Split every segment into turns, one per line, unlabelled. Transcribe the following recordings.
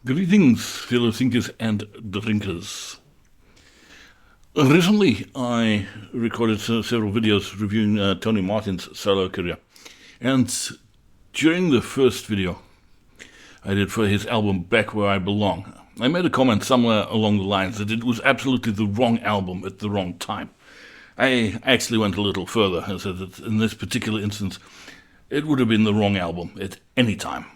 Greetings, fellow thinkers and drinkers. Recently, I recorded several videos reviewing Tony Martin's solo career. And during the first video I did for his album Back Where I Belong, I made a comment somewhere along the lines that it was absolutely the wrong album at the wrong time. I actually went a little further and said that in this particular instance, it would have been the wrong album at any time.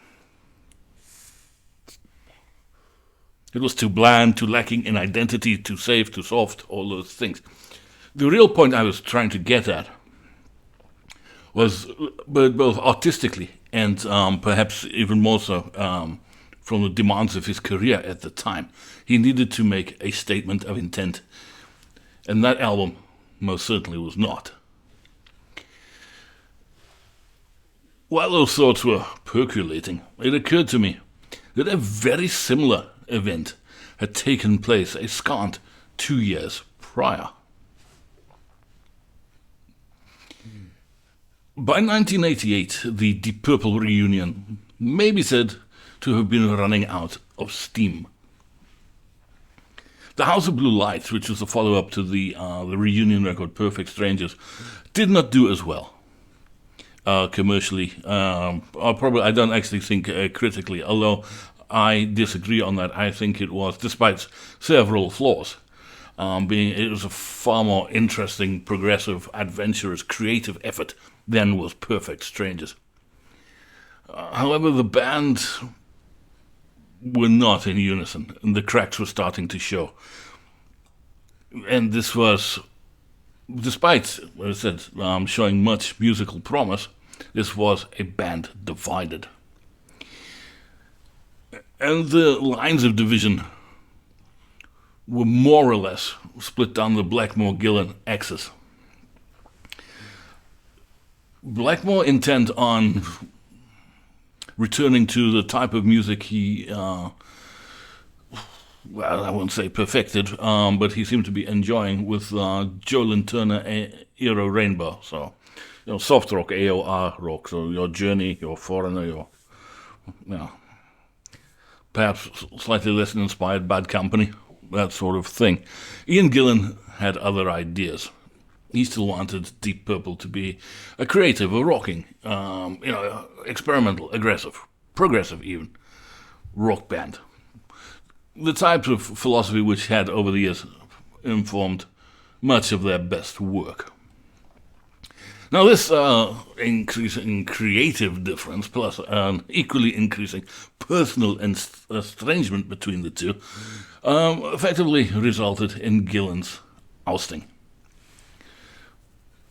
It was too bland, too lacking in identity, too safe, too soft, all those things. The real point I was trying to get at was both artistically and perhaps even more so from the demands of his career at the time. He needed to make a statement of intent, and that album most certainly was not. While those thoughts were percolating, it occurred to me that a very similar event had taken place a scant 2 years prior. By 1988, the Deep Purple reunion may be said to have been running out of steam. The House of Blue Lights, which was the follow-up to the reunion record Perfect Strangers, did not do as well commercially. I don't actually think critically, although I disagree on that. I think it was, despite several flaws, it was a far more interesting, progressive, adventurous, creative effort than was Perfect Strangers. However, the band were not in unison, and the cracks were starting to show. And this was, despite, as I said, showing much musical promise, this was a band divided. And the lines of division were more or less split down the Blackmore-Gillan axis. Blackmore intent on returning to the type of music he, I won't say perfected, but he seemed to be enjoying with Joe Lynn Turner era Rainbow. So, soft rock, AOR rock, so your Journey, your Foreigner, your, perhaps slightly less inspired Bad Company, that sort of thing. Ian Gillan had other ideas. He still wanted Deep Purple to be a creative, a rocking, experimental, aggressive, progressive even, rock band. The types of philosophy which had over the years informed much of their best work. Now this increasing creative difference, plus an equally increasing personal estrangement between the two, effectively resulted in Gillan's ousting.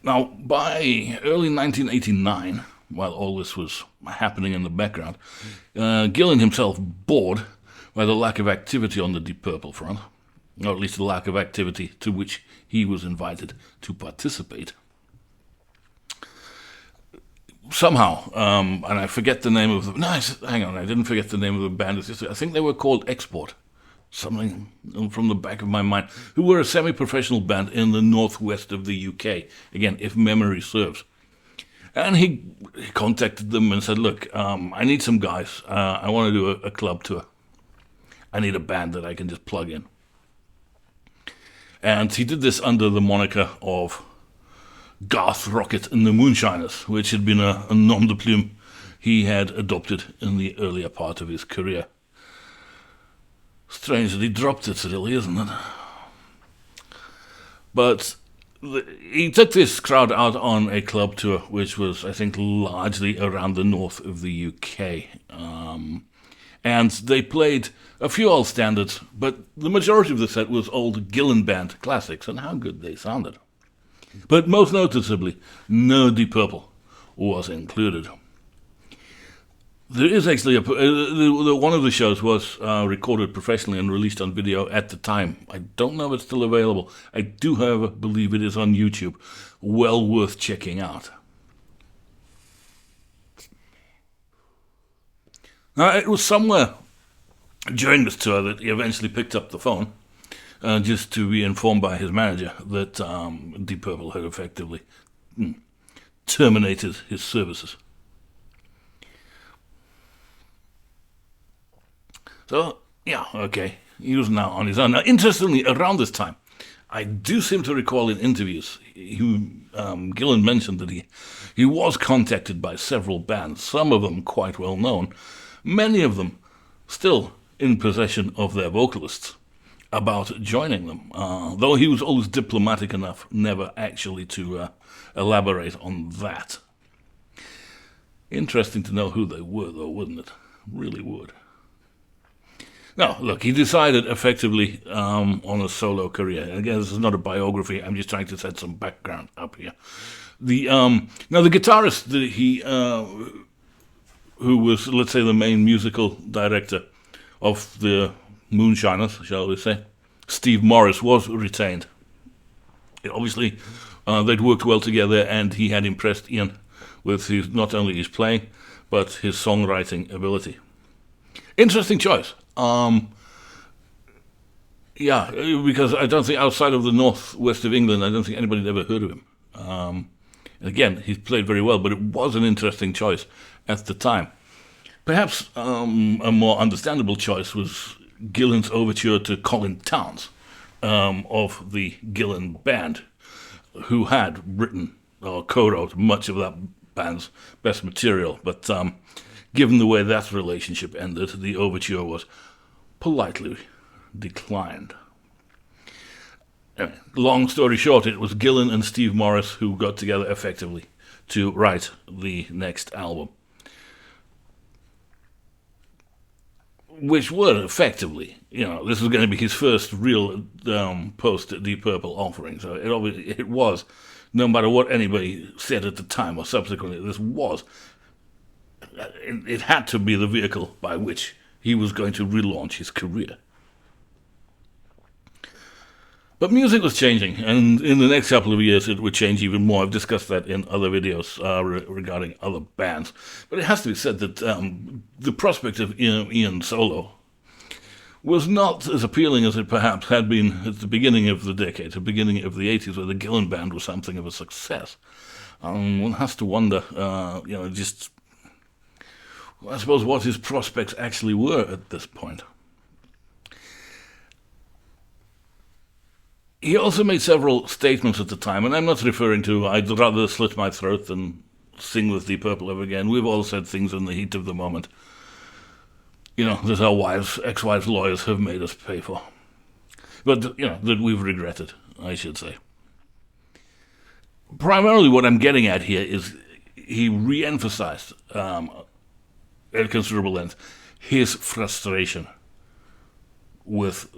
Now, by early 1989, while all this was happening in the background, Gillan himself, bored by the lack of activity on the Deep Purple front, or at least the lack of activity to which he was invited to participate, somehow, and I forget the name of the... No, hang on, I didn't forget the name of the band. I think they were called Export. Something from the back of my mind. Who were a semi-professional band in the northwest of the UK. Again, if memory serves. And he contacted them and said, look, I need some guys. I want to do a club tour. I need a band that I can just plug in. And he did this under the moniker of Garth Rocket and the Moonshiners, which had been a nom de plume he had adopted in the earlier part of his career. Strange that he dropped it, really, isn't it? But he took this crowd out on a club tour, which was, I think, largely around the north of the UK. And they played a few old standards, but the majority of the set was old Gillan Band classics, and how good they sounded. But most noticeably, no Deep Purple was included. There is actually one of the shows was recorded professionally and released on video at the time. I don't know if it's still available. I do, however, believe it is on YouTube. Well worth checking out. Now, it was somewhere during this tour that he eventually picked up the phone just to be informed by his manager that Deep Purple had effectively terminated his services. So Yeah, okay. He was now on his own. Now, interestingly, around this time, I do seem to recall in interviews, Gillan mentioned that he was contacted by several bands, some of them quite well known, many of them still in possession of their vocalists, about joining them, though he was always diplomatic enough never actually to elaborate on that. Interesting to know who they were, though, wouldn't it? Really would. No, look, he decided effectively on a solo career. And again, this is not a biography. I'm just trying to set some background up here. Now the guitarist who was, let's say, the main musical director of the Moonshiners, shall we say, Steve Morris, was retained. Obviously, they'd worked well together, and he had impressed Ian with not only his playing, but his songwriting ability. Interesting choice. Yeah, because I don't think outside of the northwest of England, I don't think anybody had ever heard of him. Again, he played very well, but it was an interesting choice at the time. Perhaps a more understandable choice was Gillan's overture to Colin Towns of the Gillan Band, who had written or co-wrote much of that band's best material. But given the way that relationship ended, the overture was politely declined. Anyway, long story short, it was Gillan and Steve Morris who got together effectively to write the next album, which were effectively, this was going to be his first real post-Deep Purple offering. So it was, no matter what anybody said at the time or subsequently, it had to be the vehicle by which he was going to relaunch his career. But music was changing, and in the next couple of years it would change even more. I've discussed that in other videos regarding other bands. But it has to be said that the prospect of Ian solo was not as appealing as it perhaps had been at the beginning of the decade, the beginning of the 80s, where the Gillan Band was something of a success. One has to wonder, just, I suppose, what his prospects actually were at this point. He also made several statements at the time, and I'm not referring to I'd rather slit my throat than sing with Deep Purple ever again. We've all said things in the heat of the moment, that our ex-wives' lawyers have made us pay for. But, that we've regretted, I should say. Primarily what I'm getting at here is he re-emphasized, at considerable length, his frustration with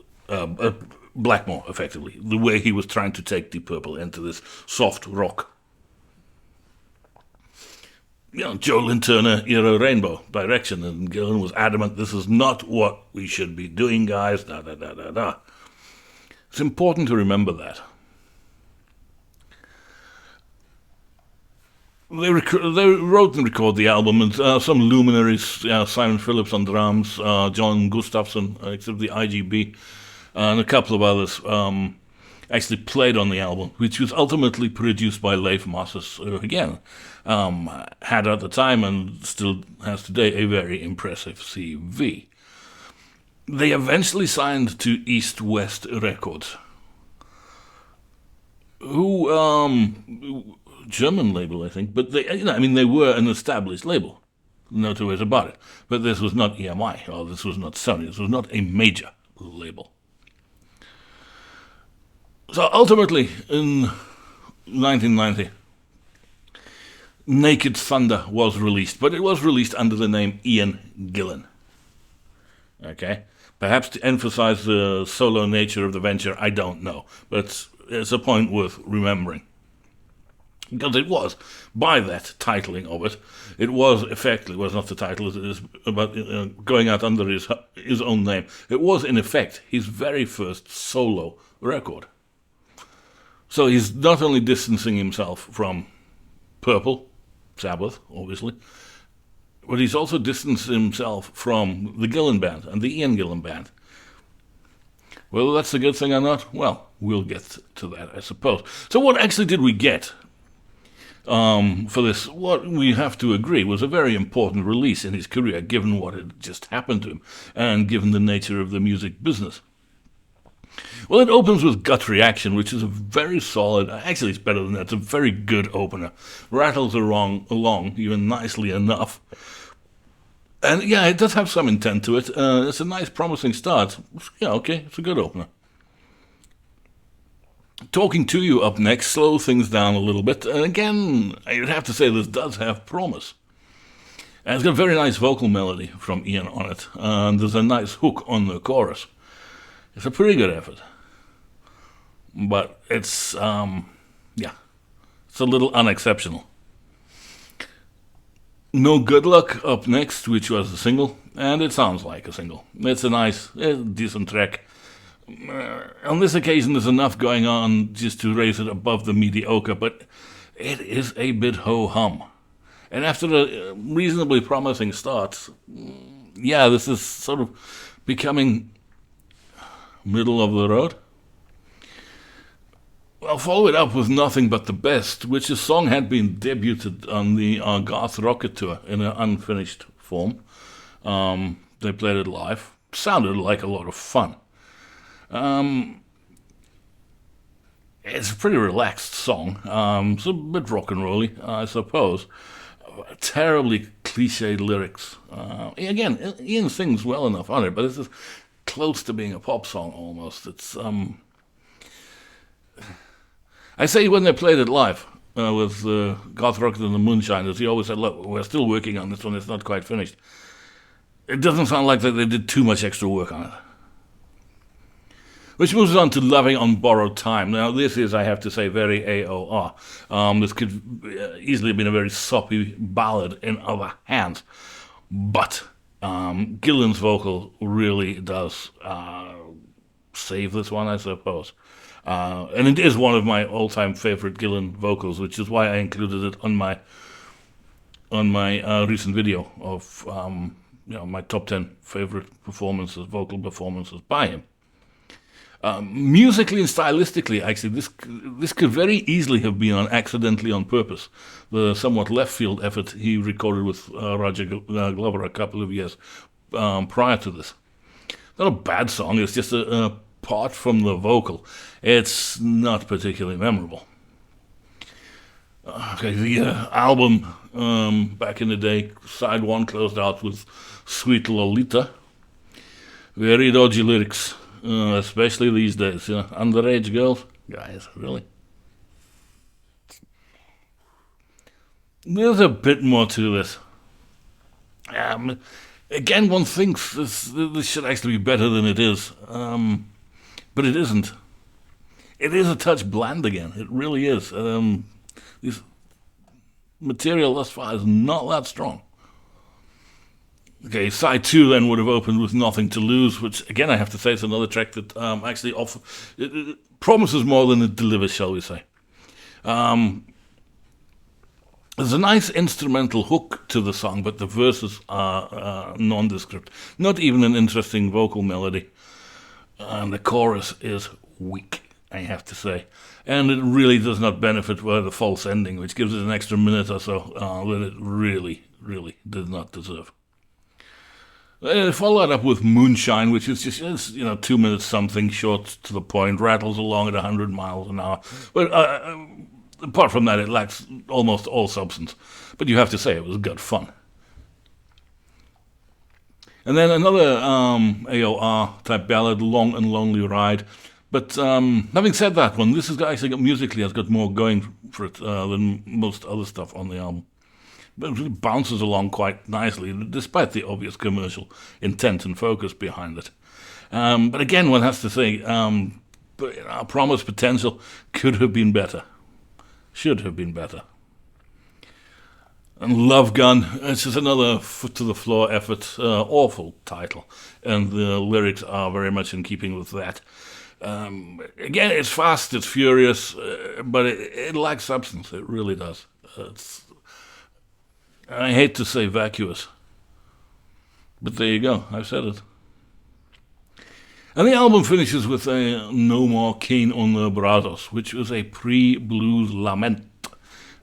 Blackmore, effectively, the way he was trying to take Deep Purple into this soft rock, Joe Lynn Turner era Rainbow direction, and Gillan was adamant, this is not what we should be doing, guys, da-da-da-da-da. It's important to remember that. They wrote and recorded the album, and some luminaries, Simon Phillips on drums, John Gustafson, except the IGB, and a couple of others actually played on the album, which was ultimately produced by Leif Masters, who again had at the time and still has today a very impressive CV. They eventually signed to East West Records, who German label, I think, but they were an established label, no two ways about it. But this was not EMI, or this was not Sony, this was not a major label. So ultimately, in 1990, Naked Thunder was released, but it was released under the name Ian Gillan. Okay? Perhaps to emphasize the solo nature of the venture, I don't know, but it's a point worth remembering. Because it was, by that titling of it, it was effectively, was not the title, it is about going out under his own name. It was, in effect, his very first solo record. So he's not only distancing himself from Purple, Sabbath, obviously, but he's also distancing himself from the Gillan Band and the Ian Gillan Band. Whether that's a good thing or not, well, we'll get to that, I suppose. So what actually did we get for this, what we have to agree was a very important release in his career, given what had just happened to him, and given the nature of the music business. Well, it opens with Gut Reaction, which is a very solid, actually it's better than that, it's a very good opener. Rattles along even nicely enough. And yeah, it does have some intent to it. It's a nice, promising start. Yeah, okay, it's a good opener. Talking to You up next, slow things down a little bit. And again, I'd have to say this does have promise. And it's got a very nice vocal melody from Ian on it. And there's a nice hook on the chorus. It's a pretty good effort. But it's, it's a little unexceptional. No Good Luck up next, which was a single, and it sounds like a single. It's a nice, decent track. On this occasion, there's enough going on just to raise it above the mediocre, but it is a bit ho-hum. And after a reasonably promising start, this is sort of becoming middle of the road. I'll follow it up with Nothing But the Best, which the song had been debuted on the Garth Rocket tour in an unfinished form. They played it live. Sounded like a lot of fun. It's a pretty relaxed song. It's a bit rock and rolly, I suppose. Terribly cliched lyrics. Again, Ian sings well enough on it, but it's just close to being a pop song almost. It's I say when they played it live with Garth Rocket and the Moonshiners, he always said, "Look, we're still working on this one. It's not quite finished." It doesn't sound like that they did too much extra work on it. Which moves on to Loving on Borrowed Time. Now, this is, I have to say, very AOR. This could easily have been a very soppy ballad in other hands. But Gillan's vocal really does save this one, I suppose. And it is one of my all-time favorite Gillan vocals, which is why I included it on my recent video of my top 10 favorite vocal performances by him. Musically and stylistically, actually, this could very easily have been accidentally on purpose. The somewhat left field effort he recorded with Roger Glover a couple of years prior to this. Not a bad song, it's just apart from the vocal, it's not particularly memorable. The album back in the day, side one closed out with Sweet Lolita. Very dodgy lyrics, especially these days. Underage girls, guys, really. There's a bit more to this. Again, one thinks this should actually be better than it is. But it isn't. It is a touch bland again. It really is. This material thus far is not that strong. Okay, side 2 then would have opened with Nothing to Lose, which again I have to say is another track that actually it promises more than it delivers, shall we say. There's a nice instrumental hook to the song, but the verses are nondescript. Not even an interesting vocal melody. And the chorus is weak, I have to say. And it really does not benefit by the false ending, which gives it an extra minute or so that it really, really did not deserve. Follow that up with Moonshine, which is just 2 minutes something, short to the point, rattles along at 100 miles an hour. But apart from that, it lacks almost all substance. But you have to say it was good fun. And then another AOR type ballad, Long and Lonely Ride. But having said that one, this has actually musically has got more going for it than most other stuff on the album. But it really bounces along quite nicely, despite the obvious commercial intent and focus behind it. But again, one has to say, Promised Potential could have been better. Should have been better. And Love Gun, it's just another foot-to-the-floor effort, awful title. And the lyrics are very much in keeping with that. Again, it's fast, it's furious, but it lacks substance, it really does. I hate to say vacuous, but there you go, I've said it. And the album finishes with a No More Keen on the Brazos, which was a pre-blues lament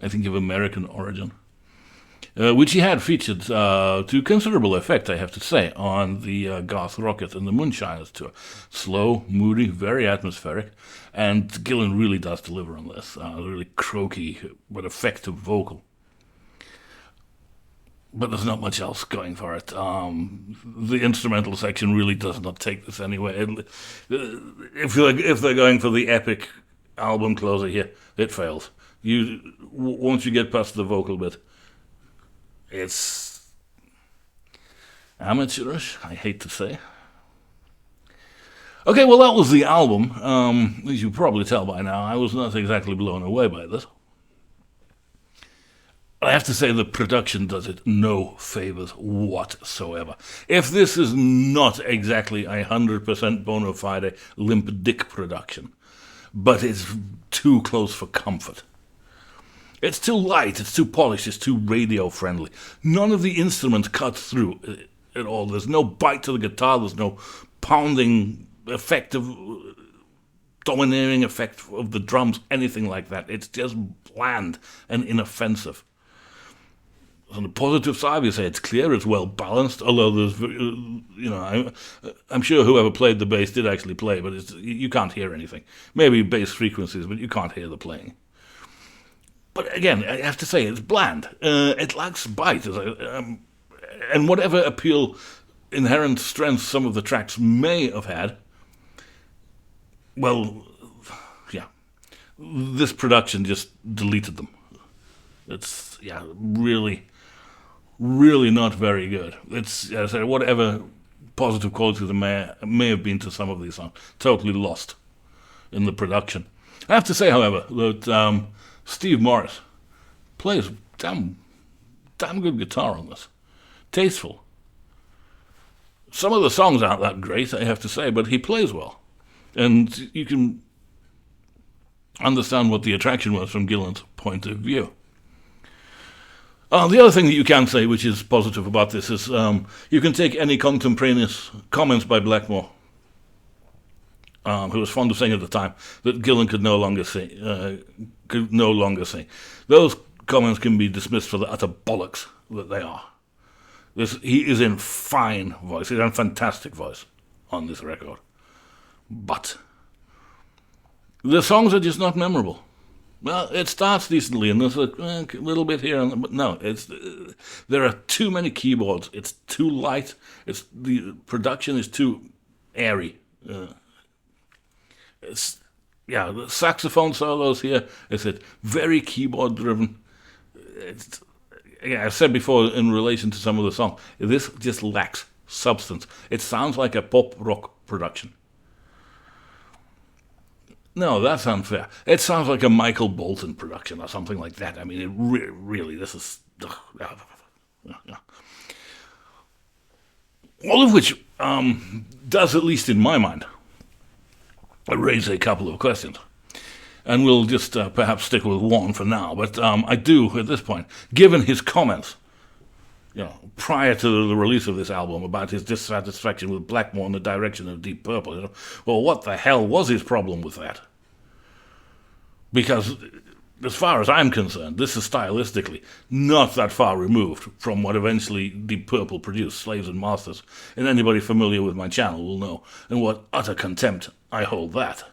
I think of American origin, which he had featured to considerable effect, I have to say, on the Garth Rocket and the Moonshiners tour. Slow, moody, very atmospheric, and Gillan really does deliver on this. Really croaky but effective vocal. But there's not much else going for it. The instrumental section really does not take this anywhere. If they're going for the epic album closer here, it fails. Once you get past the vocal bit, it's amateurish, I hate to say. Okay, well, that was the album. As you probably tell by now, I was not exactly blown away by this. I have to say the production does it no favors whatsoever. If this is not exactly a 100% bona fide limp dick production, but it's too close for comfort. It's too light, it's too polished, it's too radio friendly. None of the instruments cut through at all. There's no bite to the guitar, there's no pounding effect of domineering effect of the drums, anything like that. It's just bland and inoffensive. On the positive side, you say it's clear, it's well balanced, although there's, I'm sure whoever played the bass did actually play, but you can't hear anything. Maybe bass frequencies, but you can't hear the playing. But again, I have to say, it's bland. It lacks bite. And whatever appeal, inherent strength some of the tracks may have had, well, yeah, this production just deleted them. It's, really not very good. It's, as I say, whatever positive quality there may have been to some of these songs, totally lost in the production. I have to say, however, that Steve Morris plays damn good guitar on this. Tasteful. Some of the songs aren't that great, I have to say, but he plays well. And you can understand what the attraction was from Gillan's point of view. The other thing that you can say, which is positive about this, is you can take any contemporaneous comments by Blackmore, who was fond of saying at the time that Gillan could no longer sing. Those comments can be dismissed for the utter bollocks that they are. He is in fine voice. He's in fantastic voice on this record. But the songs are just not memorable. Well, it starts decently, and there's a little bit here, but no, there are too many keyboards. It's too light. The production is too airy. The saxophone solos here is very keyboard driven. I said before in relation to some of the songs, this just lacks substance. It sounds like a pop rock production. No, that's unfair. It sounds like a Michael Bolton production or something like that. I mean, it really, this is... All of which does, at least in my mind, raise a couple of questions. And we'll just perhaps stick with one for now. But I do, at this point, given his comments, prior to the release of this album about his dissatisfaction with Blackmore and the direction of Deep Purple, well, what the hell was his problem with that? Because, as far as I'm concerned, this is stylistically not that far removed from what eventually Deep Purple produced, Slaves and Masters, and anybody familiar with my channel will know, and what utter contempt I hold that.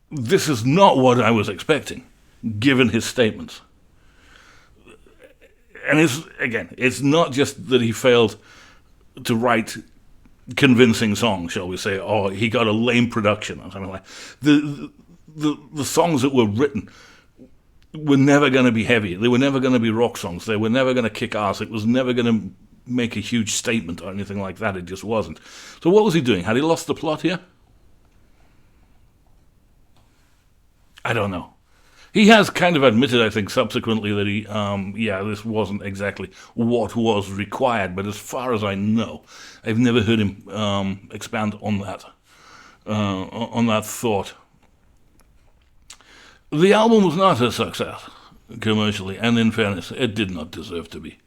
This is not what I was expecting, given his statements. And it's not just that he failed to write convincing songs, shall we say, or he got a lame production or something like that. The songs that were written were never going to be heavy. They were never going to be rock songs. They were never going to kick ass. It was never going to make a huge statement or anything like that. It just wasn't. So what was he doing? Had he lost the plot here? I don't know. He has kind of admitted, I think, subsequently that this wasn't exactly what was required, but as far as I know, I've never heard him expand on that thought. The album was not a success, commercially, and in fairness, it did not deserve to be.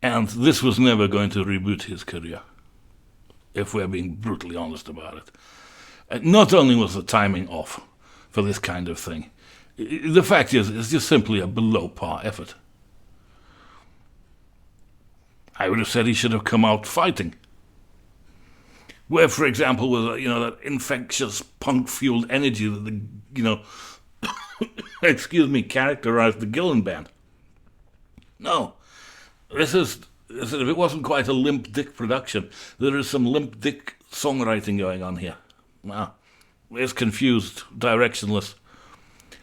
And this was never going to reboot his career, if we're being brutally honest about it. Not only was the timing off for this kind of thing, the fact is, it's just simply a below-par effort. I would have said he should have come out fighting. Where, for example, was that infectious punk-fueled energy that characterized the Gillan band. No, this is if it wasn't quite a limp dick production, there is some limp dick songwriting going on here. Wow, it's confused, directionless,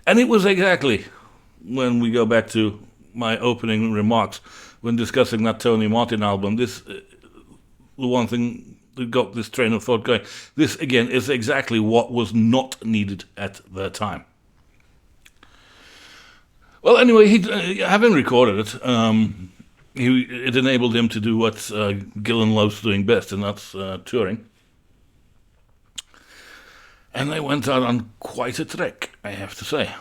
and it was exactly when we go back to my opening remarks when discussing that Tony Martin album. This the one thing that got this train of thought going. This, again, is exactly what was not needed at the time. Well, anyway, having recorded it, it enabled him to do what Gillan loves doing best, and that's touring. And they went out on quite a trek, I have to say.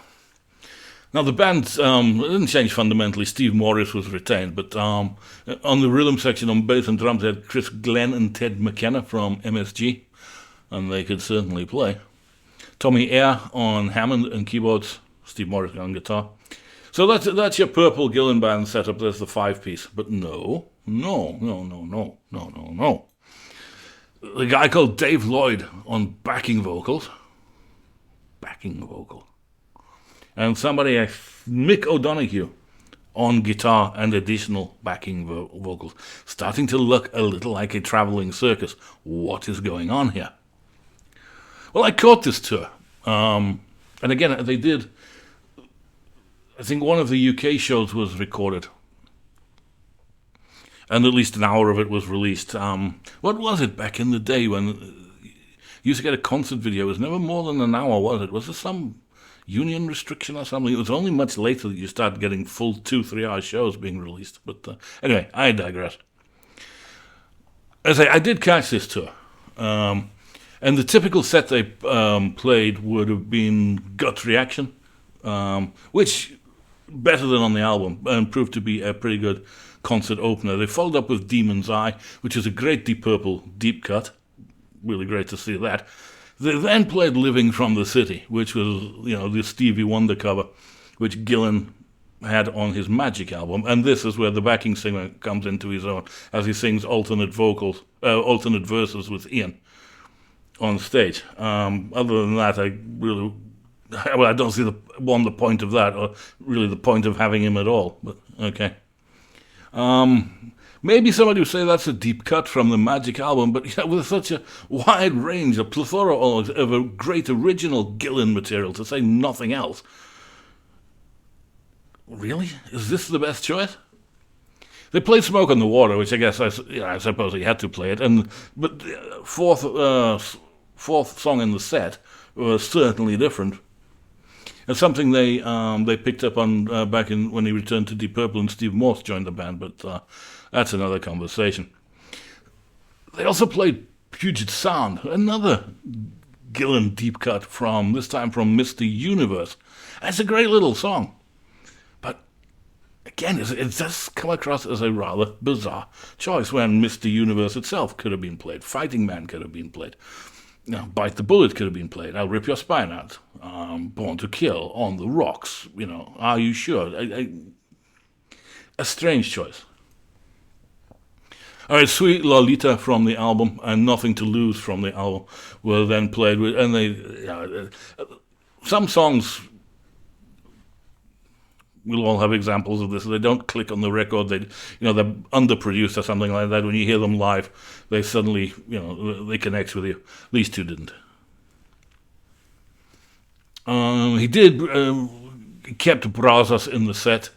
Now, the band didn't change fundamentally. Steve Morris was retained, but on the rhythm section on bass and drums, they had Chris Glenn and Ted McKenna from MSG, and they could certainly play. Tommy Eyre on Hammond and keyboards, Steve Morris on guitar. So that's your purple Gillan band setup. There's the 5-piece. But no. The guy called Dave Lloyd on backing vocals. And somebody, Mick O'Donoghue, on guitar and additional backing vocals. Starting to look a little like a traveling circus. What is going on here? Well, I caught this tour. And again, they did... I think one of the UK shows was recorded. And at least an hour of it was released. What was it back in the day when you used to get a concert video? It was never more than an hour, was it? Was there some union restriction or something? It was only much later that you started getting full 2-3 hour shows being released. But anyway, I digress. As I did catch this tour. And the typical set they played would have been Gut Reaction, which... better than on the album, and proved to be a pretty good concert opener. They followed up with Demon's Eye, which is a great Deep Purple deep cut. Really great to see that. They then played Living from the City, which was, the Stevie Wonder cover, which Gillan had on his Magic album. And this is where the backing singer comes into his own, as he sings alternate verses with Ian on stage. Other than that, I don't see the point of that, or really the point of having him at all, but okay. Maybe somebody would say that's a deep cut from the Magic album, but with such a wide range, a plethora of a great original Gillan material, to say nothing else. Really? Is this the best choice? They played Smoke on the Water, which I guess I suppose he had to play it, but the fourth song in the set was certainly different. It's something they picked up on back in when he returned to Deep Purple and Steve Morse joined the band, but that's another conversation. They also played Puget Sound, another Gillan deep cut this time from Mr. Universe. And it's a great little song, but again, it does come across as a rather bizarre choice when Mr. Universe itself could have been played, Fighting Man could have been played. Bite the Bullet could have been played. I'll Rip Your Spine Out. Born to Kill. On the Rocks. Are You Sure? A strange choice. All right, Sweet Lolita from the album and Nothing to Lose from the album were then played with, and some songs. We'll all have examples of this. They don't click on the record. They're underproduced or something like that. When you hear them live, they suddenly, they connect with you. These two didn't. He did kept Brazos in the set,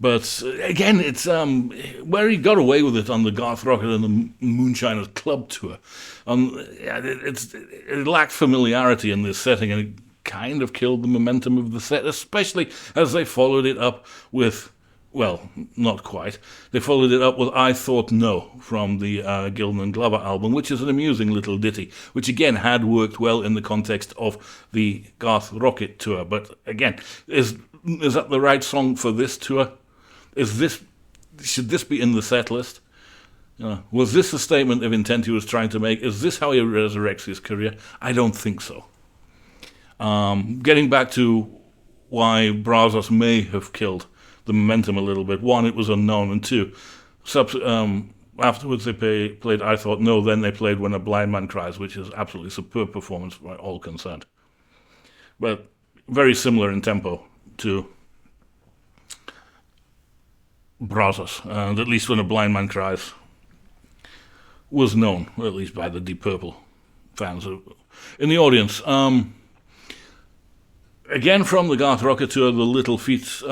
but again, it's where he got away with it on the Garth Rocket and the Moonshiners Club tour. It lacked familiarity in this setting, and it kind of killed the momentum of the set, especially as they followed it up with, well, not quite. They followed it up with I Thought No from the Gillan and Glover album, which is an amusing little ditty, which again had worked well in the context of the Garth Rocket tour. But again, is that the right song for this tour? Should this be in the set list? Was this a statement of intent he was trying to make? Is this how he resurrects his career? I don't think so. Getting back to why Brazos may have killed the momentum a little bit. One, it was unknown, and two, afterwards they played I Thought No, then they played When a Blind Man Cries, which is absolutely superb performance by all concerned. But very similar in tempo to Brazos, and at least When a Blind Man Cries was known, or at least by the Deep Purple fans in the audience. Again, from the Garth Rocker tour, the Little Feat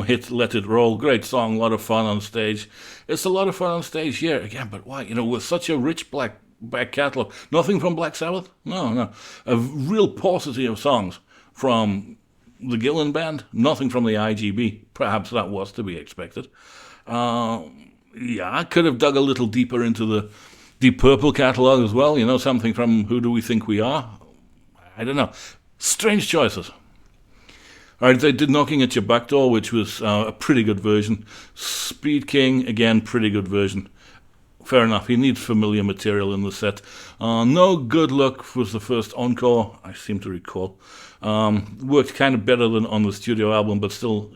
hit Let It Roll. Great song, a lot of fun on stage. It's a lot of fun on stage here, again, but why? With such a rich back catalogue. Nothing from Black Sabbath? No. A real paucity of songs from the Gillan band. Nothing from the IGB. Perhaps that was to be expected. I could have dug a little deeper into the Deep Purple catalogue as well. Something from Who Do We Think We Are? I don't know. Strange choices. All right, they did Knocking at Your Back Door, which was a pretty good version. Speed King, again, pretty good version. Fair enough, he needs familiar material in the set. No Good Luck was the first encore, I seem to recall. Worked kind of better than on the studio album, but still,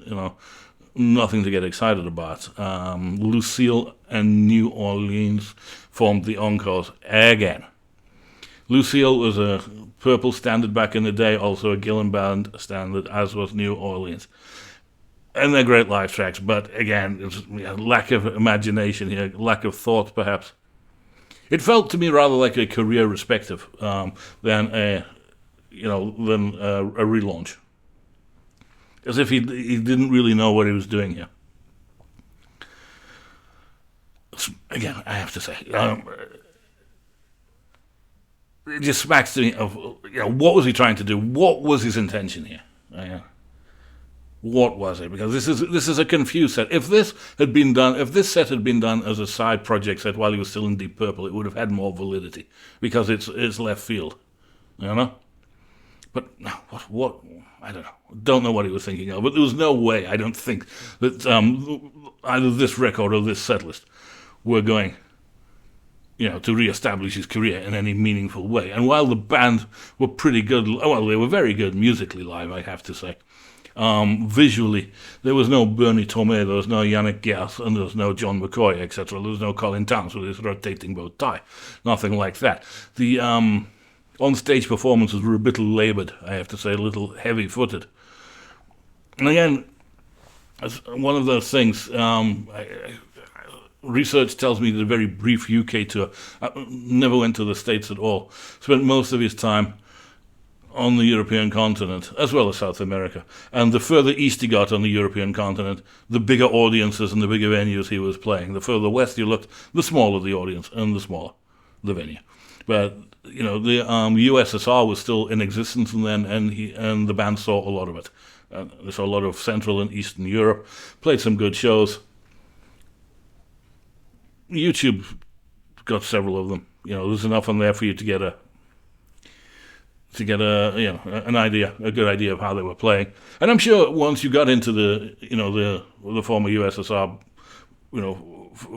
nothing to get excited about. Lucille and New Orleans formed the encores again. Lucille was a Purple standard back in the day, also a Gillan band standard, as was New Orleans. And they're great live tracks, but again, it's lack of imagination here, lack of thought, perhaps. It felt to me rather like a career respective than a relaunch, as if he didn't really know what he was doing here. Again, I have to say. It just smacks to me of, what was he trying to do? What was his intention here? What was it? Because this is a confused set. If this set had been done as a side project set while he was still in Deep Purple, it would have had more validity because it's left field, But what? I don't know. Don't know what he was thinking of. But there was no way, I don't think, that either this record or this set list were going to re-establish his career in any meaningful way. And while the band were pretty good, well, they were very good musically live, I have to say. Visually, there was no Bernie Tormé, there was no Yannick Gers, and there was no John McCoy, etc. There was no Colin Towns with his rotating bow tie. Nothing like that. The on-stage performances were a bit laboured, I have to say, a little heavy-footed. And again, it's one of those things, research tells me that a very brief UK tour, never went to the States at all, spent most of his time on the European continent, as well as South America. And the further east he got on the European continent, the bigger audiences and the bigger venues he was playing. The further west you looked, the smaller the audience and the smaller the venue. But, the USSR was still in existence then, and the band saw a lot of it. They saw a lot of Central and Eastern Europe, played some good shows. YouTube got several of them. There's enough on there for you to get an idea, a good idea of how they were playing. And I'm sure once you got into the former USSR,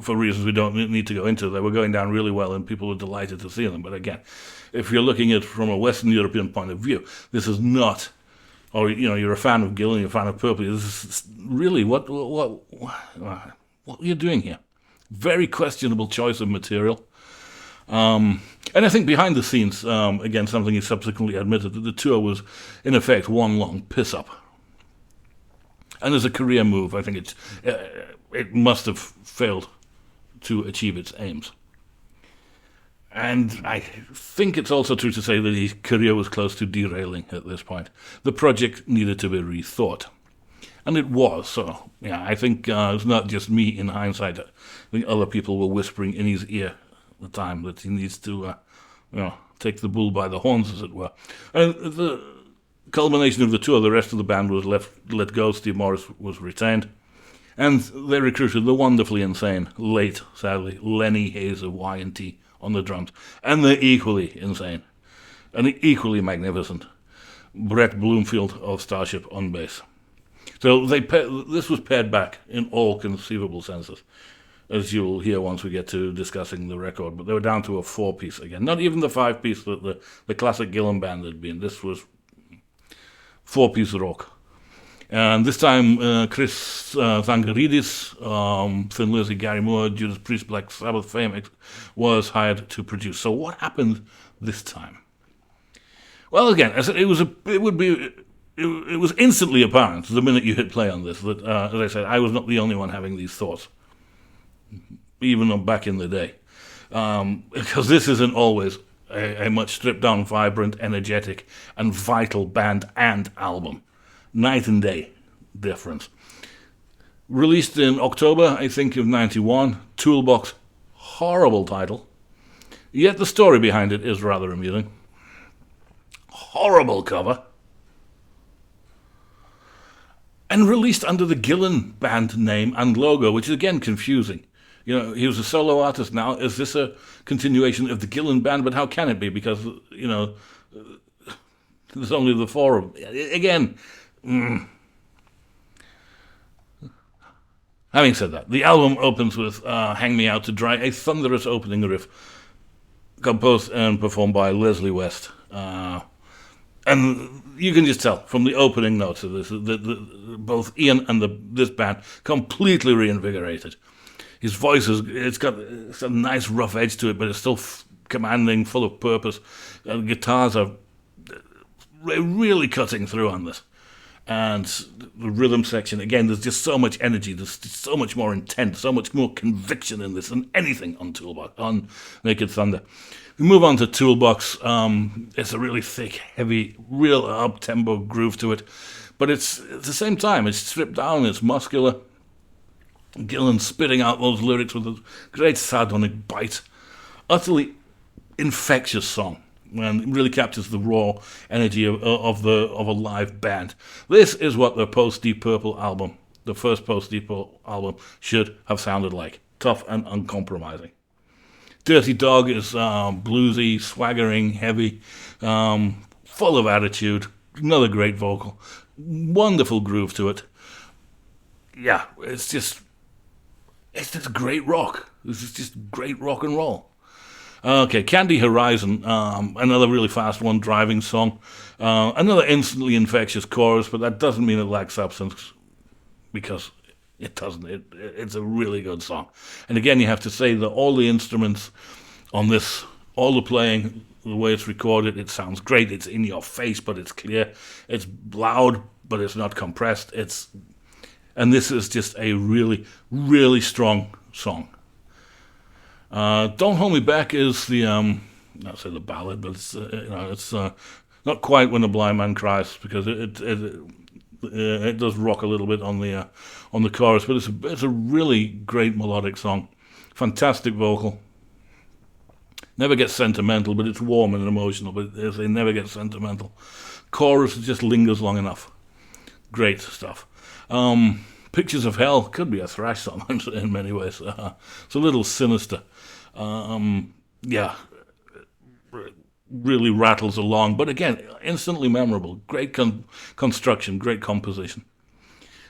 for reasons we don't need to go into, they were going down really well, and people were delighted to see them. But again, if you're looking at it from a Western European point of view, this is not. Or you're a fan of Gillan, you're a fan of Purple. This is really what are you doing here? Very questionable choice of material. And I think behind the scenes, again, something he subsequently admitted, that the tour was, in effect, one long piss-up. And as a career move, I think it must have failed to achieve its aims. And I think it's also true to say that his career was close to derailing at this point. The project needed to be rethought. And it was, so I think it's not just me in hindsight. I think other people were whispering in his ear at the time that he needs to, take the bull by the horns, as it were. And the culmination of the tour, the rest of the band was let go. Steve Morris was retained. And they recruited the wonderfully insane, late, sadly, Lenny Hayes of Y&T on the drums. And the equally insane and equally magnificent Brett Bloomfield of Starship on bass. So this was pared back in all conceivable senses. as you'll hear once we get to discussing the record. But they were down to a 4-piece again. Not even the 5-piece that the classic Gillan band had been. This was 4-piece rock. And this time, Chris Zangaridis, Thin Lizzy, Gary Moore, Judas Priest, Black Sabbath fame, was hired to produce. So what happened this time? Well, again, as it was instantly apparent the minute you hit play on this that, as I said, I was not the only one having these thoughts, even back in the day, because this isn't always a much stripped down, vibrant, energetic, and vital band and album. Night and day difference. Released in October, I think, of 91. Toolbox, horrible title. Yet the story behind it is rather amusing. Horrible cover. And released under the Gillan band name and logo, which is again confusing. You know, he was a solo artist now. Is this a continuation of the Gillan band? But how can it be? Because, you know, there's only the 4 of them. Again, having said that, the album opens with Hang Me Out to Dry, a thunderous opening riff composed and performed by Leslie West. And you can just tell from the opening notes of this that both Ian and this band completely reinvigorated. His voice it's got a nice rough edge to it, but it's still commanding, full of purpose. Guitars are really cutting through on this. And the rhythm section, again, there's just so much energy, there's just so much more intent, so much more conviction in this than anything on Toolbox, on Naked Thunder. We move on to Toolbox. It's a really thick, heavy, real up-tempo groove to it. But it's at the same time, it's stripped down, it's muscular. Gillan spitting out those lyrics with a great sardonic bite. Utterly infectious song. And it really captures the raw energy of a live band. This is what the post-Deep Purple album, the first post-Deep Purple album, should have sounded like. Tough and uncompromising. Dirty Dog is bluesy, swaggering, heavy, full of attitude. Another great vocal. Wonderful groove to it. Yeah, it's just great rock. This is just great rock and roll. Okay, Candy Horizon, another really fast one, driving song. Another instantly infectious chorus, but that doesn't mean it lacks substance, because it doesn't. It's a really good song. And again, you have to say that all the instruments on this, all the playing, the way it's recorded, it sounds great. It's in your face, but it's clear. It's loud, but it's not compressed. And this is just a really, really strong song. Don't Hold Me Back is the, not say the ballad, but it's not quite When a Blind Man Cries, because it does rock a little bit on the chorus, but it's a really great melodic song. Fantastic vocal. Never gets sentimental, but it's warm and emotional, but they never get sentimental. Chorus just lingers long enough. Great stuff. Pictures of Hell could be a thrash song in many ways. It's a little sinister. Yeah, really rattles along, but again, instantly memorable. Great construction, great composition.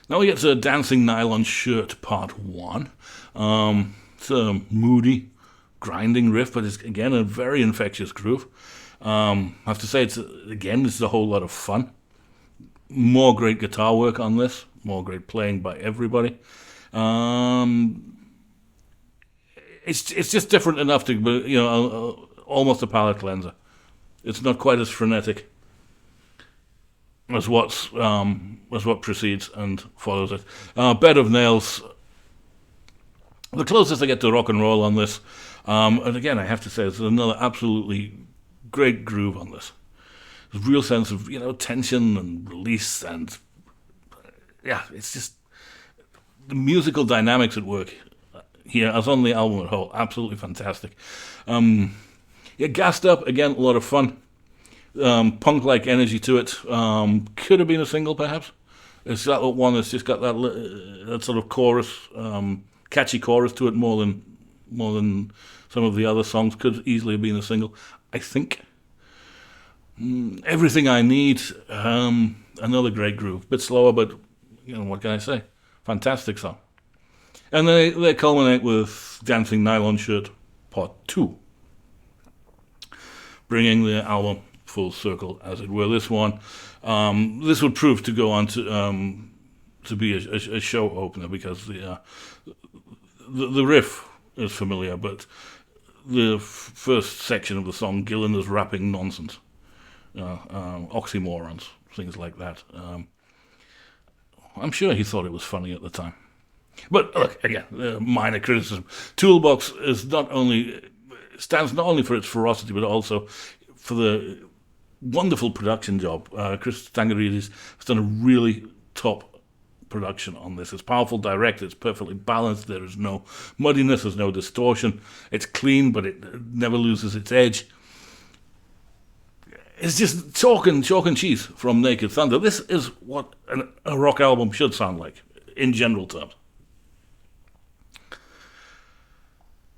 Now we get to Dancing Nylon Shirt Part 1. It's a moody, grinding riff, but it's, again, a very infectious groove. I have to say, it's a whole lot of fun. More great guitar work on this, more great playing by everybody. It's just different enough to be, almost a palate cleanser. It's not quite as frenetic as what precedes and follows it. Bed of Nails, the closest I get to rock and roll on this. And again, I have to say, there's another absolutely great groove on this. There's a real sense of, tension and release, and yeah, it's just the musical dynamics at work here, as on the album at whole, absolutely fantastic. Gassed Up, again, a lot of fun. Punk-like energy to it. Could have been a single, perhaps. It's that one that's just got that sort of chorus, catchy chorus to it more than some of the other songs. Could easily have been a single, I think. Everything I Need, another great groove. Bit slower, but what can I say? Fantastic song. And they culminate with Dancing Nylon Shirt Part 2, bringing the album full circle, as it were. This would prove to go on to be a show opener, because the riff is familiar, but the first section of the song, Gillan is rapping nonsense, oxymorons, things like that. I'm sure he thought it was funny at the time. But look, again, minor criticism. Toolbox stands not only for its ferocity, but also for the wonderful production job. Chris Stangaridis has done a really top production on this. It's powerful, direct, it's perfectly balanced, there is no muddiness, there's no distortion. It's clean, but it never loses its edge. It's just chalk and cheese from Naked Thunder. This is what a rock album should sound like, in general terms.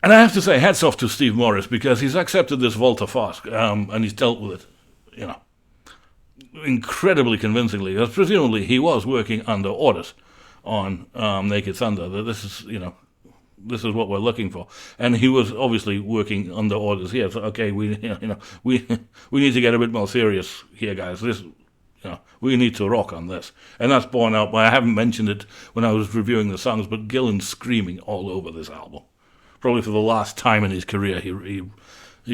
And I have to say, hats off to Steve Morris, because he's accepted this volte-face, and he's dealt with it, incredibly convincingly, because presumably he was working under orders on Naked Thunder, that this is what we're looking for. And he was obviously working under orders here. So, okay, we need to get a bit more serious here, guys. We need to rock on this. And that's borne out by, I haven't mentioned it when I was reviewing the songs, but Gillan screaming all over this album. Probably for the last time in his career, he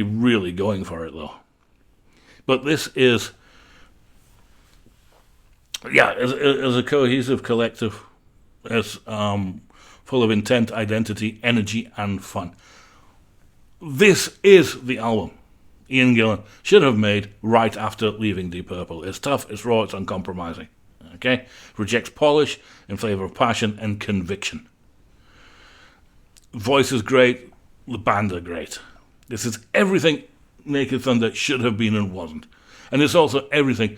really going for it, though. But this is, as a cohesive collective, as full of intent, identity, energy, and fun. This is the album Ian Gillan should have made right after leaving Deep Purple. It's tough, it's raw, it's uncompromising. Okay? Rejects polish in favor of passion and conviction. Voice is great, the band are great. This is everything Naked Thunder should have been and wasn't. And it's also everything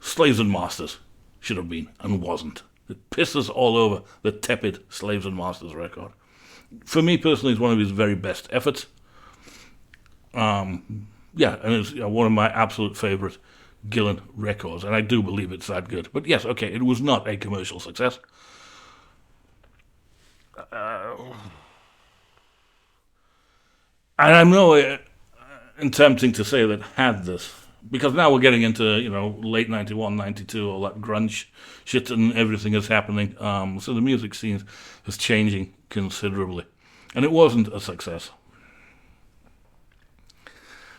Slaves and Masters should have been and wasn't. It pisses all over the tepid Slaves and Masters record. For me personally, it's one of his very best efforts. And it's one of my absolute favourite Gillan records, and I do believe it's that good. But yes, okay, it was not a commercial success. And I'm no attempting to say that had this, because now we're getting into, late 91, 92, all that grunge shit and everything is happening. So the music scene is changing considerably. And it wasn't a success.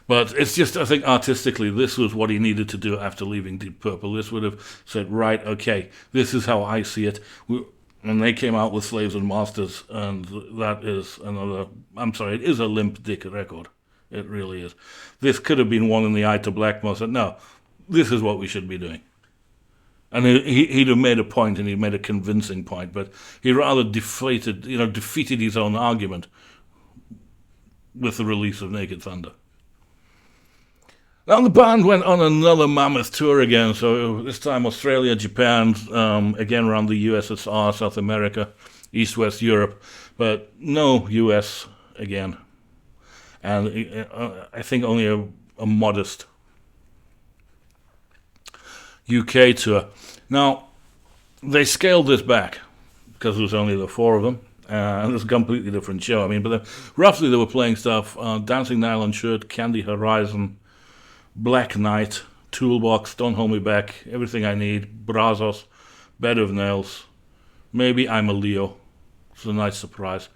But it's just, I think artistically, this was what he needed to do after leaving Deep Purple. This would have said, right, okay, this is how I see it. And they came out with Slaves and Masters, and that is it is a limp dick record. It really is. This could have been one in the eye to Blackmore. Said, no, this is what we should be doing. And he'd have made a point, and he made a convincing point, but he rather defeated his own argument with the release of Naked Thunder. Now the band went on another mammoth tour again, so this time Australia, Japan, again around the USSR, South America, East-West Europe, but no US again. And I think only a modest UK tour. Now, they scaled this back, because there was only the four of them, and it's a completely different show. But roughly they were playing stuff, Dancing Nylon Shirt, Candy Horizon, Black Knight, Toolbox, Don't Hold Me Back, Everything I Need, Brazos, Bed of Nails, maybe I'm a Leo. It's a nice surprise.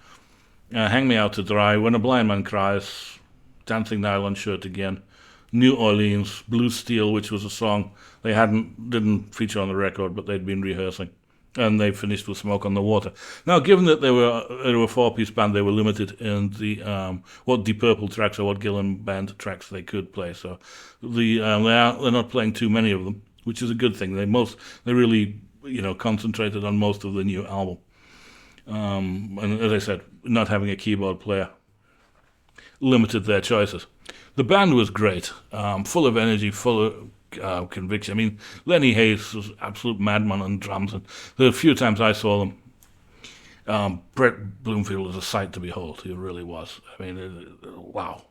Hang Me Out to Dry, When a Blind Man Cries, Dancing Nylon Shirt again, New Orleans, Blue Steel, which was a song they didn't feature on the record, but they'd been rehearsing. And they finished with Smoke on the Water. Now, given that they were a four-piece band, they were limited in the what Deep Purple tracks or what Gillan band tracks they could play. So they're not playing too many of them, which is a good thing. They really concentrated on most of the new album. And as I said, not having a keyboard player limited their choices. The band was great, full of energy, full of conviction. Lenny Hayes was an absolute madman on drums, and the few times I saw them, Brett Bloomfield was a sight to behold. He really was. Wow.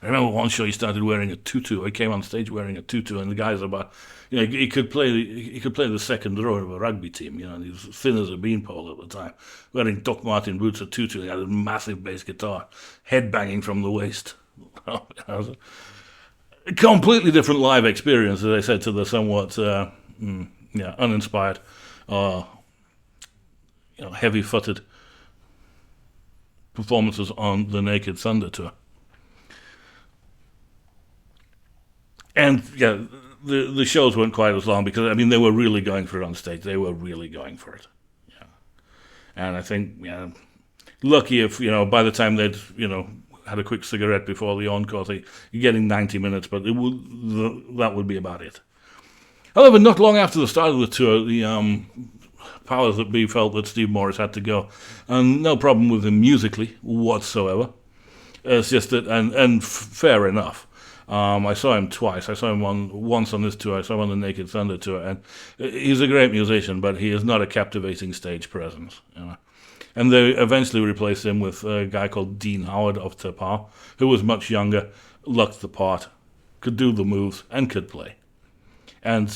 I remember one show he started wearing a tutu. He came on stage wearing a tutu, and the guys about, he could play the second row of a rugby team. And he was thin as a beanpole at the time, wearing Doc Martin boots, a tutu. He had a massive bass guitar, head banging from the waist. It was a completely different live experience, as I said, to the somewhat uninspired, heavy-footed performances on the Naked Thunder tour. And the shows weren't quite as long because they were really going for it on stage. They were really going for it. Yeah. And I think lucky if by the time they'd had a quick cigarette before the encore, you're getting 90 minutes, but that would be about it. However, not long after the start of the tour, the powers that be felt that Steve Morris had to go, and no problem with him musically whatsoever. It's just that, and fair enough. I saw him twice. I saw him once on this tour. I saw him on the Naked Thunder tour, and he's a great musician, but he is not a captivating stage presence. And they eventually replaced him with a guy called Dean Howard of Tapar, who was much younger, looked the part, could do the moves, and could play. And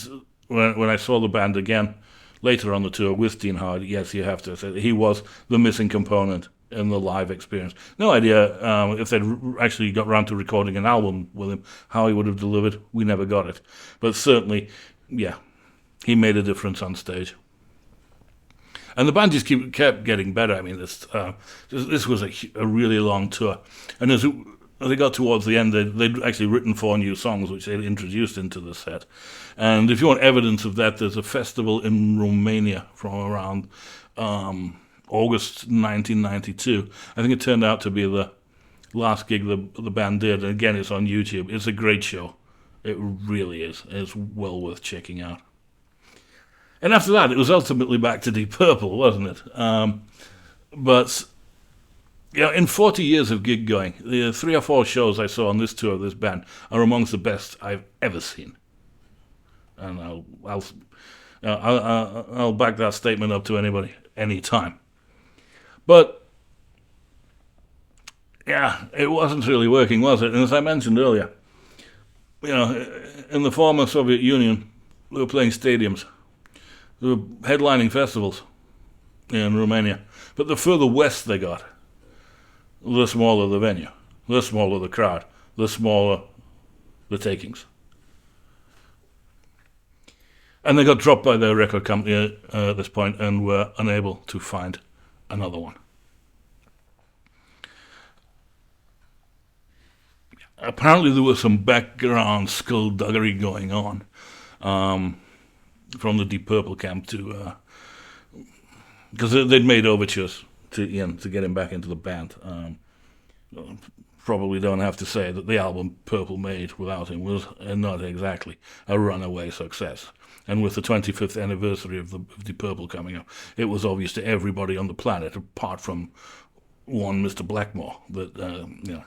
when I saw the band again later on the tour with Dean Howard, yes, you have to say he was the missing component in the live experience. No idea if they'd actually got round to recording an album with him, how he would have delivered. We never got it. But certainly, he made a difference on stage. And the band just kept getting better. This was a really long tour. And as they got towards the end, they'd actually written 4 new songs, which they'd introduced into the set. And if you want evidence of that, there's a festival in Romania from around August 1992. I think it turned out to be the last gig the band did. And again, it's on YouTube. It's a great show. It really is. It's well worth checking out. And after that, it was ultimately back to Deep Purple, wasn't it? But in 40 years of gig going, the 3 or 4 shows I saw on this tour of this band are amongst the best I've ever seen. And I'll back that statement up to anybody, any time. But it wasn't really working, was it? And as I mentioned earlier, in the former Soviet Union, they were playing stadiums. They were headlining festivals in Romania. But the further west they got, the smaller the venue, the smaller the crowd, the smaller the takings. And they got dropped by their record company at this point and were unable to find another one. Apparently there was some background skullduggery going on from the Deep Purple camp to because they'd made overtures to Ian to get him back into the band. Probably don't have to say that the album Purple made without him was not exactly a runaway success. And with the 25th anniversary of Deep Purple coming up, it was obvious to everybody on the planet, apart from one Mr. Blackmore, that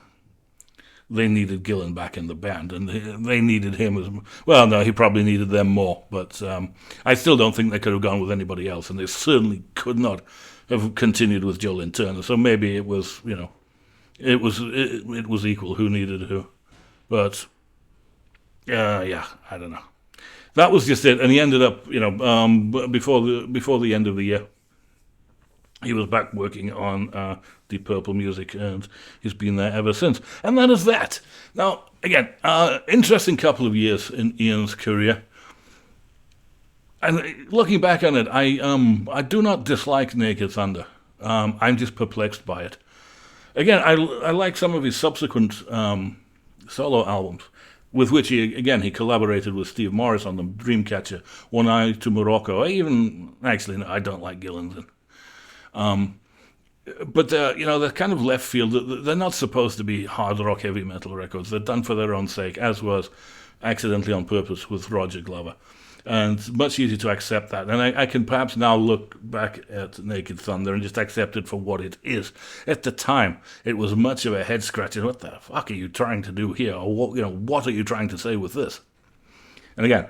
they needed Gillan back in the band, and they needed him as well. No, he probably needed them more, but I still don't think they could have gone with anybody else, and they certainly could not have continued with Joe Lynn Turner. So maybe it was, it was equal who needed who, but I don't know. That was just it, and he ended up, before the end of the year, he was back working on Deep Purple music, and he's been there ever since. And that is that. Now, again, interesting couple of years in Ian's career. And looking back on it, I do not dislike Naked Thunder. I'm just perplexed by it. Again, I like some of his subsequent solo albums, with which he collaborated with Steve Morris on them, Dreamcatcher, One Eye to Morocco. I don't like Gillan's. But they're kind of left field. They're not supposed to be hard rock, heavy metal records. They're done for their own sake, as was Accidentally on Purpose with Roger Glover. And it's much easier to accept that. And I can perhaps now look back at Naked Thunder and just accept it for what it is. At the time, it was much of a head scratcher. What the fuck are you trying to do here? Or what are you trying to say with this? And again,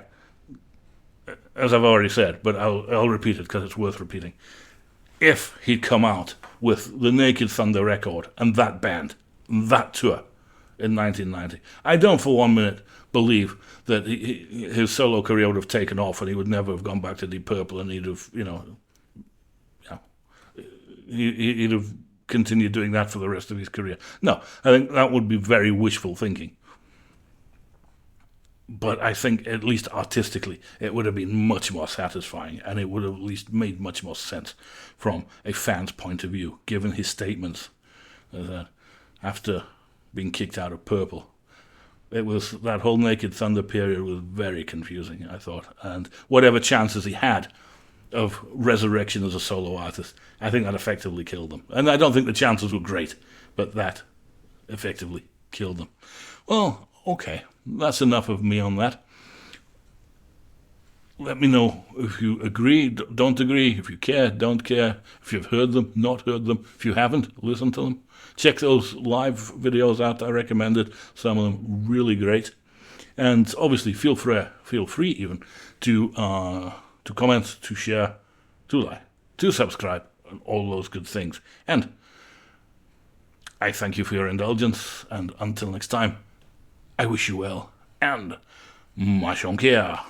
as I've already said, but I'll repeat it because it's worth repeating. If he'd come out with the Naked Thunder record and that band, and that tour, in 1990. I don't for 1 minute believe that his solo career would have taken off and he would never have gone back to Deep Purple and he'd have, he'd have continued doing that for the rest of his career. No, I think that would be very wishful thinking. But I think, at least artistically, it would have been much more satisfying, and it would have at least made much more sense from a fan's point of view, given his statements that after being kicked out of Purple, it was that whole Naked Thunder period was very confusing, I thought, and whatever chances he had of resurrection as a solo artist, I think that effectively killed them. And I don't think the chances were great, but that effectively killed them. Well, okay, that's enough of me on that. Let me know if you agree, don't agree, if you care, don't care, if you've heard them, not heard them. If you haven't, listen to them. Check those live videos out, I recommend it. Some of them really great. And obviously feel free even to comment, to share, to like, to subscribe, and all those good things. And I thank you for your indulgence, and until next time, I wish you well, and Maçhonquèrre.